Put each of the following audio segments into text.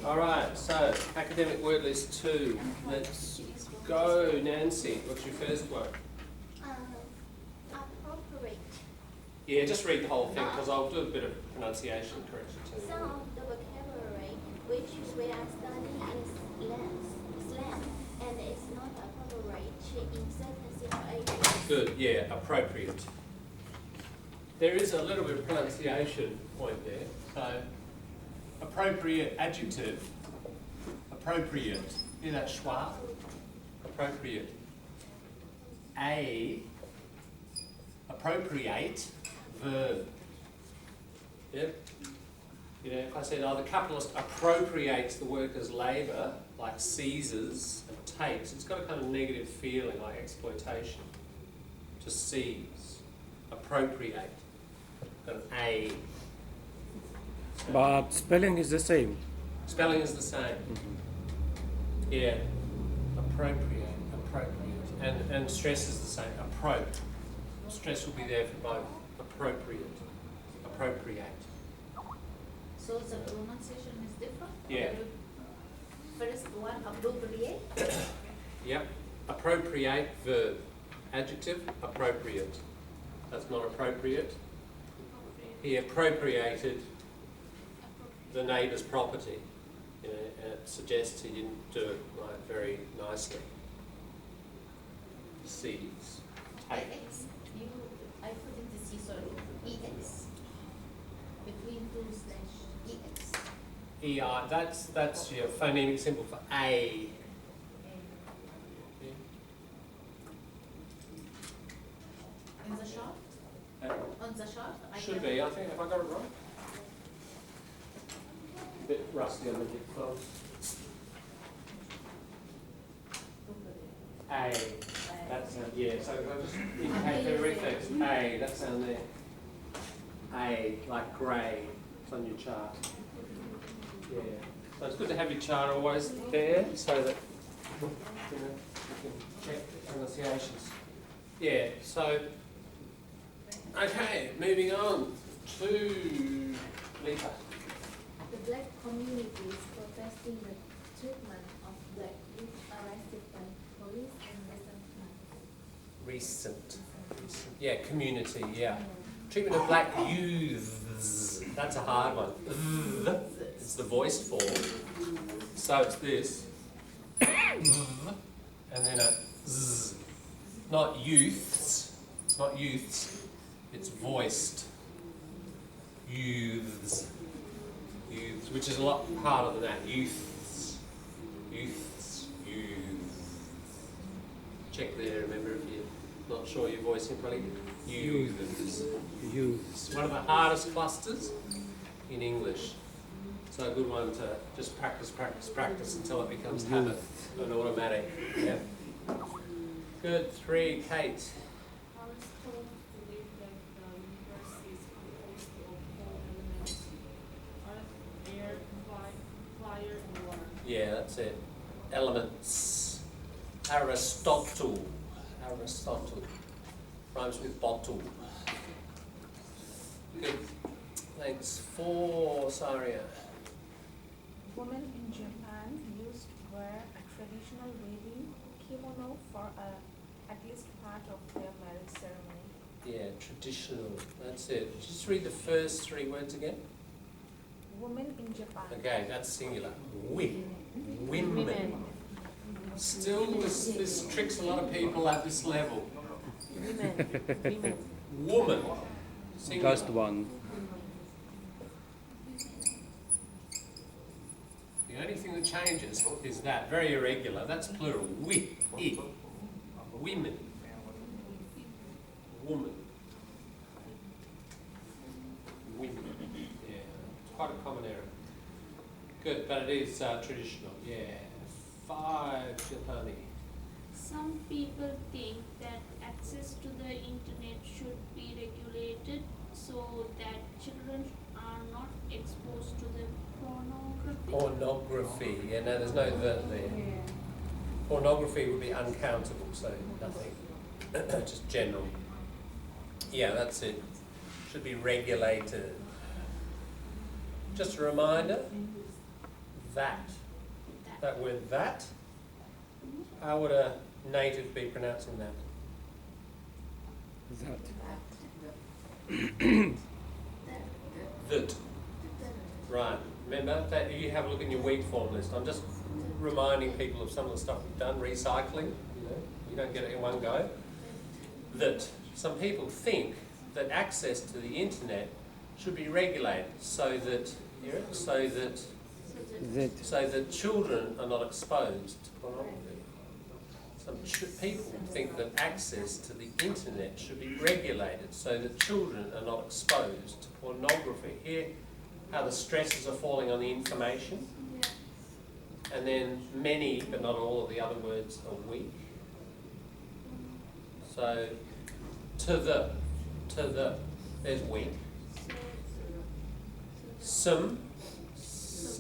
Alright, so academic word list 2. Let's go, Nancy. What's your first one? Appropriate. Yeah, just read the whole thing because I'll do a bit of pronunciation correction too. Some of the vocabulary which we are studying is slang and it's not appropriate in certain situations. Good, yeah, appropriate. There is a little bit of pronunciation point there. So, appropriate adjective, appropriate. Hear that schwa? Appropriate. Appropriate verb. Yep. You know, if I said, the capitalist appropriates the workers' labour, like seizes and takes, it's got a kind of negative feeling, like exploitation. To seize, appropriate. Got an A. But spelling is the same. Spelling is the same. Yeah. Appropriate. And stress is the same. Stress will be there for both. Appropriate. So the pronunciation is different? Yeah. First one, appropriate. Yep. Appropriate verb. Adjective, appropriate. That's not appropriate. He appropriated the neighbour's property. You know, and it suggests he didn't do it very nicely. Seize. Take. I put in the C, sorry, EX. Between 2/EX. EI, that's your phonemic symbol for A. In the short? On the short? Should be, I think. Have I got it right? A bit rusty on the dictaphone. A. That's yeah. So if I just indicate the reflex. A. That sound there. A, like grey. It's on your chart. Yeah. So it's good to have your chart always there, so that you can check the pronunciations. Yeah. So. Okay, moving on to Lisa. The black community is protesting the treatment of black youth arrested by police in recent months. Recent. Yeah, community, yeah. Treatment of black youths. That's a hard one. It's the voiced form. So it's this. And then a z. Not youths. It's not youths. It's voiced. Youths. Youths, which is a lot harder than that. Youths. Youths. Youths. Check there, remember, if you're not sure you're voicing properly. Youths. It's one of the hardest clusters in English. So a good one to just practice until it becomes habit and automatic. Yeah. Good. 3, Kate. Yeah, that's it. Elements. Aristotle. Rhymes with bottle. Good. Thanks. 4, Saria. Women in Japan used to wear a traditional wedding kimono for at least part of their marriage ceremony. Yeah, traditional. That's it. Just read the first 3 words again. Women in Japan. Okay, that's singular. Women. Still, this tricks a lot of people at this level. Women. Woman. Singular. Just one. The only thing that changes is that. Very irregular. That's plural. Women. Woman. Women. Yeah. It's quite a common error. Good, but it is traditional. Yeah. 5, Shilpani. Some people think that access to the internet should be regulated so that children are not exposed to the pornography. Pornography. Yeah, no, there's no the there. Pornography would be uncountable, so nothing. Just general. Yeah, that's it. Should be regulated. Just a reminder, that. That word that. How would a native be pronouncing that? That. Right. Remember that you have a look in your weak form list. I'm just reminding people of some of the stuff we've done, recycling. You don't get it in one go. That. Some people think that access to the internet should be regulated so that children are not exposed to pornography. Some people think that access to the internet should be regulated so that children are not exposed to pornography. Here, how the stresses are falling on the information, and then many, but not all, of the other words are weak. So, to the, there's weak. Some,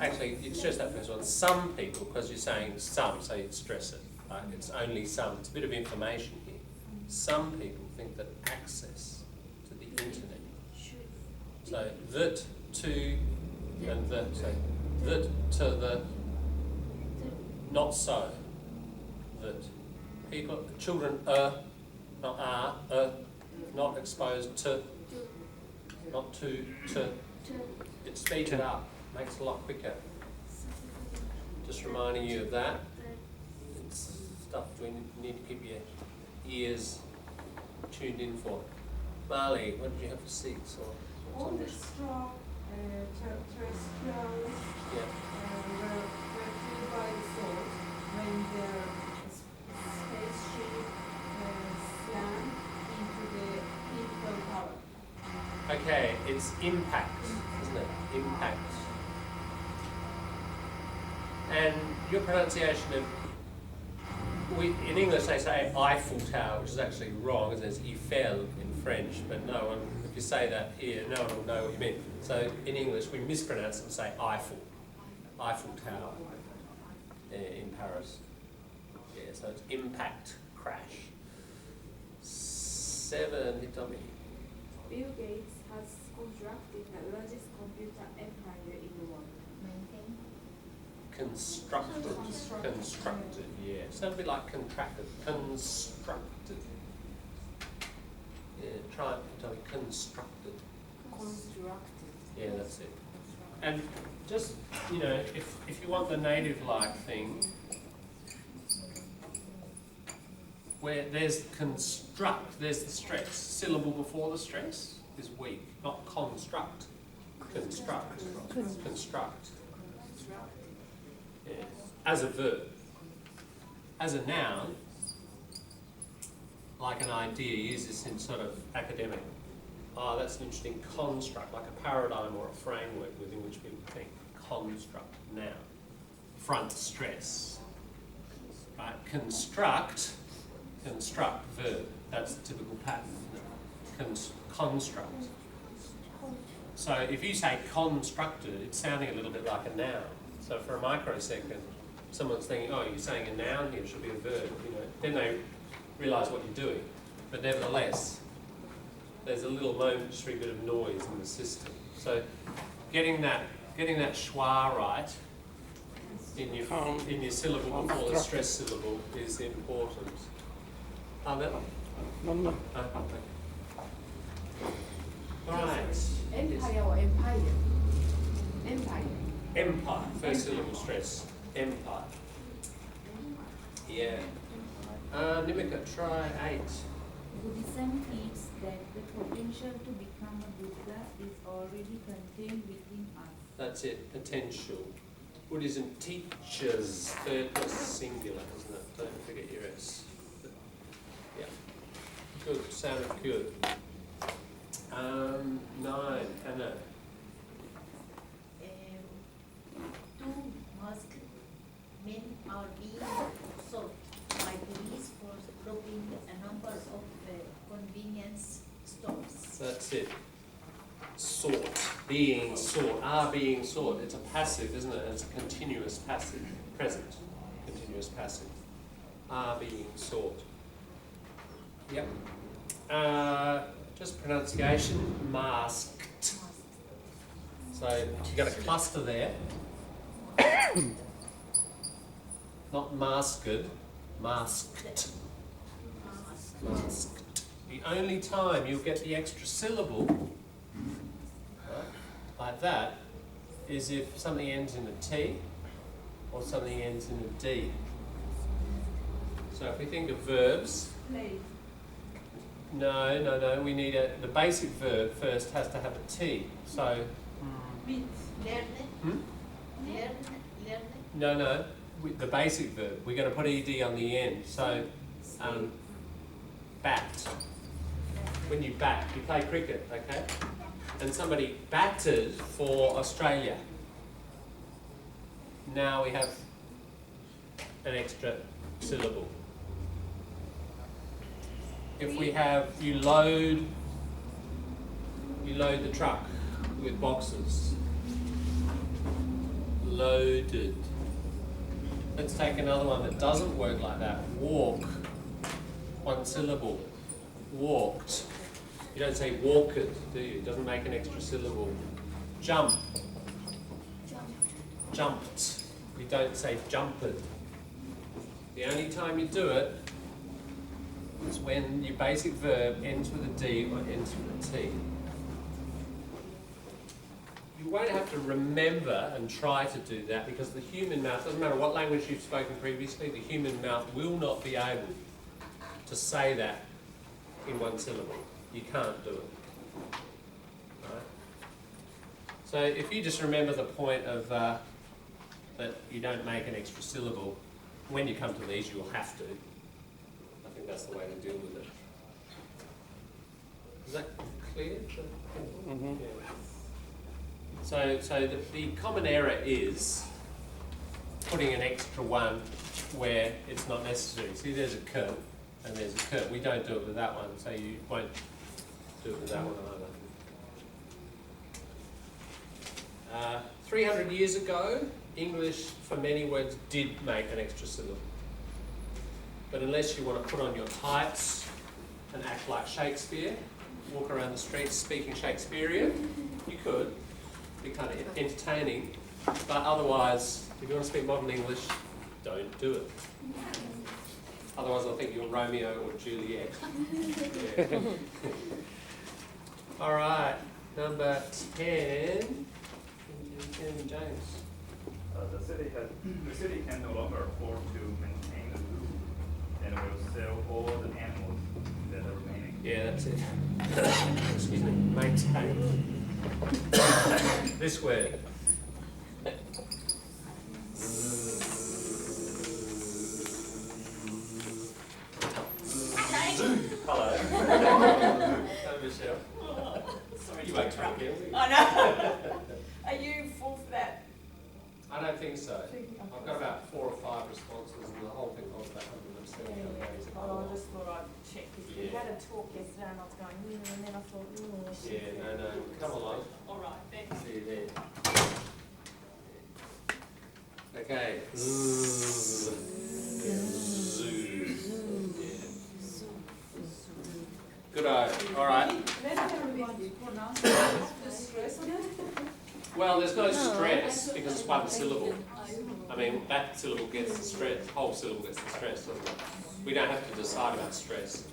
actually, you stress that first one. Some people, because you're saying some, so you'd stress it. Right? It's only some. It's a bit of information here. Some people think that access to the internet. So that to and the. So that to the. Not so. That people, children not not exposed to. Not to. It speeds it up. Makes it a lot quicker. Just reminding you of that. It's stuff we need to keep your ears tuned in for. Marley, what did you have for seats? All the strong terrestrial were killed by the sword when their spaceship slammed into the Eiffel Tower. Okay, it's impact, isn't it? Impact. And your pronunciation of, in English they say Eiffel Tower, which is actually wrong, as it's Eiffel in French, but no one, if you say that here, no one will know what you mean. So in English we mispronounce it and say Eiffel Tower in Paris. Yeah, so it's impact, crash. 7, hit on me. Bill Gates has constructed the largest computer empire in the world. Constructed, yeah. Sounds a bit like contracted. Constructed. Yeah, try it, tell me, constructed. Constructed. Yeah, that's it. And just, if you want the native-like thing, where there's construct, there's the stress. Syllable before the stress is weak, not construct. Construct. Construct. Yeah. As a verb. As a noun, like an idea, use this in sort of academic. Oh, that's an interesting construct, like a paradigm or a framework within which people think. Construct, noun. Front stress. Right? Construct, verb. That's the typical pattern, isn't it? Construct. So if you say constructed, it's sounding a little bit like a noun. So for a microsecond, someone's thinking, oh, you're saying a noun here, it should be a verb, Then they realise what you're doing. But nevertheless, there's a little momentary bit of noise in the system. So getting that schwa right in your syllable before the stress syllable is important. No. Okay. Right. Empire or empire? Empire. Empire, first syllable stress. Empire. Yeah. Nimika, try 8. Buddhism teaches that the potential to become a Buddha is already contained within us. That's it, potential. Buddhism teaches, third person singular, isn't it? Don't forget your S. Yeah. Good, sounded good. 9, Hannah. Two masked men are being sought by police for robbing a number of convenience stores. That's it. Sought, being sought, are being sought. It's a passive, isn't it? It's a continuous passive, present, continuous passive. Are being sought. Yep. Just pronunciation, masked. So you've got a cluster there. Not masked, masked. Masked. The only time you'll get the extra syllable, right, like that, is if something ends in a T or something ends in a D. So if we think of verbs, Play. no, we need the basic verb first has to have a T. So, Meet. hmm? Learn. No, the basic verb, we're going to put ed on the end. So, bat. When you bat, you play cricket, okay? And somebody batted for Australia. Now we have an extra syllable. If we have, you load the truck with boxes. Loaded. Let's take another one that doesn't work like that. Walk. One syllable. Walked. You don't say walked, do you? It doesn't make an extra syllable. Jump. Jumped. We don't say jumped. The only time you do it is when your basic verb ends with a D or ends with a T. You won't have to remember and try to do that because the human mouth, doesn't matter what language you've spoken previously, the human mouth will not be able to say that in one syllable. You can't do it. Right? So if you just remember the point of that you don't make an extra syllable, when you come to these you will have to. I think that's the way to deal with it. Is that clear? Mm-hmm. Yeah. So the common error is putting an extra one where it's not necessary. See, there's a k and there's a k. We don't do it with that one, so you won't do it with that one either. 300 years ago, English for many words did make an extra syllable. But unless you want to put on your tights and act like Shakespeare, walk around the streets speaking Shakespearean, you could. Be kind of entertaining, but otherwise, if you want to speak modern English, don't do it. Otherwise, I'll think you're Romeo or Juliet. Yeah. All right, number 10. James. The city can no longer afford to maintain the zoo and will sell all the animals that are remaining. Yeah, that's it. Excuse me. Maintain. This word. Hello. Hello, Michelle. Sorry You to won't interrupt. come here. I know. Are you full for that? I don't think so. I've got about 4 or 5 responses, and the whole thing was about 170 days. Well, I just thought I'd check because we had a talk yesterday and I was going, and then I thought, Yeah, no, come along. All right, thanks. See you there. Okay. Good eye. All right. Well, there's no stress because it's one syllable. I mean, that syllable gets the stress, the whole syllable gets the stress, doesn't it? We don't have to decide about stress.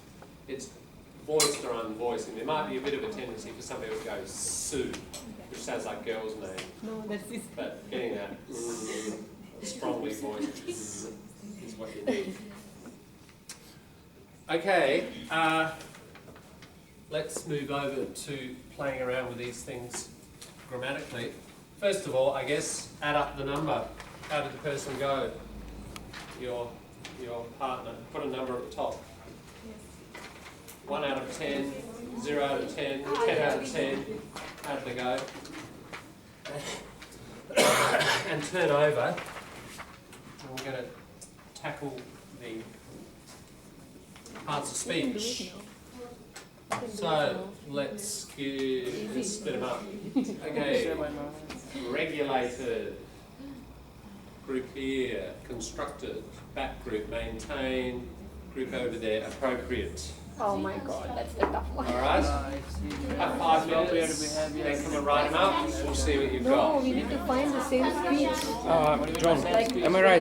It's voiced or unvoiced, and there might be a bit of a tendency for some people to go Sue, which sounds like girl's name. no, that's it. But getting that strongly voiced is what you need. Okay, let's move over to playing around with these things grammatically. First of all, I guess, add up the number. How did the person go? Your partner. Put a number at the top. 1 out of 10, 0 out of 10, 10 out of 10. How did they go? And turn over. And we're going to tackle the parts of speech. So let's split them up. Okay. Regulated, group here, constructed, back group, maintain, group over there, appropriate. Oh my god, that's the tough one. Alright? Have 5 minutes, then come and write them up, we'll see what you've No, got. we need to find the same speech. John, am I right?